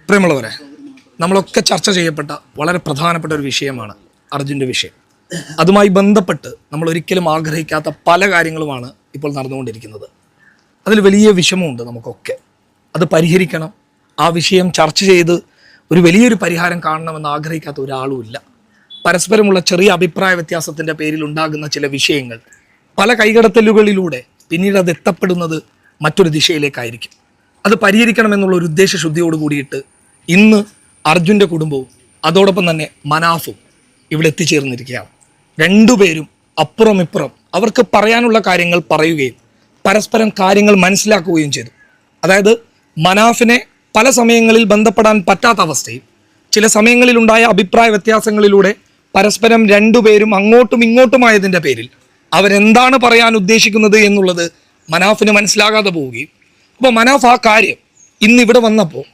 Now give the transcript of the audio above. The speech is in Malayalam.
പ്രിയമുള്ളവരെ, നമ്മളൊക്കെ ചർച്ച ചെയ്യപ്പെട്ട വളരെ പ്രധാനപ്പെട്ട ഒരു വിഷയമാണ് അർജുൻ്റെ വിഷയം. അതുമായി ബന്ധപ്പെട്ട് നമ്മൾ ഒരിക്കലും ആഗ്രഹിക്കാത്ത പല കാര്യങ്ങളുമാണ് ഇപ്പോൾ നടന്നുകൊണ്ടിരിക്കുന്നത്. അതിൽ വലിയ വിഷമമുണ്ട് നമുക്കൊക്കെ. അത് പരിഹരിക്കണം, ആ വിഷയം ചർച്ച ചെയ്ത് ഒരു വലിയൊരു പരിഹാരം കാണണമെന്ന് ആഗ്രഹിക്കാത്ത ഒരാളുമില്ല. പരസ്പരമുള്ള ചെറിയ അഭിപ്രായ വ്യത്യാസത്തിൻ്റെ പേരിൽ ഉണ്ടാകുന്ന ചില വിഷയങ്ങൾ പല കൈകടത്തലുകളിലൂടെ പിന്നീട് അത് എത്തപ്പെടുന്നത് മറ്റൊരു ദിശയിലേക്കായിരിക്കും. അത് പരിഹരിക്കണമെന്നുള്ള ഒരു ഉദ്ദേശശുദ്ധിയോട് കൂടിയിട്ട് ഇന്ന് അർജുൻ്റെ കുടുംബവും അതോടൊപ്പം തന്നെ മനാഫും ഇവിടെ എത്തിച്ചേർന്നിരിക്കുകയാണ്. രണ്ടുപേരും അപ്പുറം ഇപ്പുറം അവർക്ക് പറയാനുള്ള കാര്യങ്ങൾ പറയുകയും പരസ്പരം കാര്യങ്ങൾ മനസ്സിലാക്കുകയും ചെയ്തു. അതായത് മനാഫിനെ പല സമയങ്ങളിൽ ബന്ധപ്പെടാൻ പറ്റാത്ത അവസ്ഥയും ചില സമയങ്ങളിലുണ്ടായ അഭിപ്രായ വ്യത്യാസങ്ങളിലൂടെ പരസ്പരം രണ്ടുപേരും അങ്ങോട്ടും ഇങ്ങോട്ടുമായതിൻ്റെ പേരിൽ അവരെന്താണ് പറയാൻ ഉദ്ദേശിക്കുന്നത് എന്നുള്ളത് മനാഫിന് മനസ്സിലാകാതെ പോവുകയും അപ്പോൾ മനാഫ് ആ കാര്യം ഇന്ന് ഇവിടെ വന്നപ്പോൾ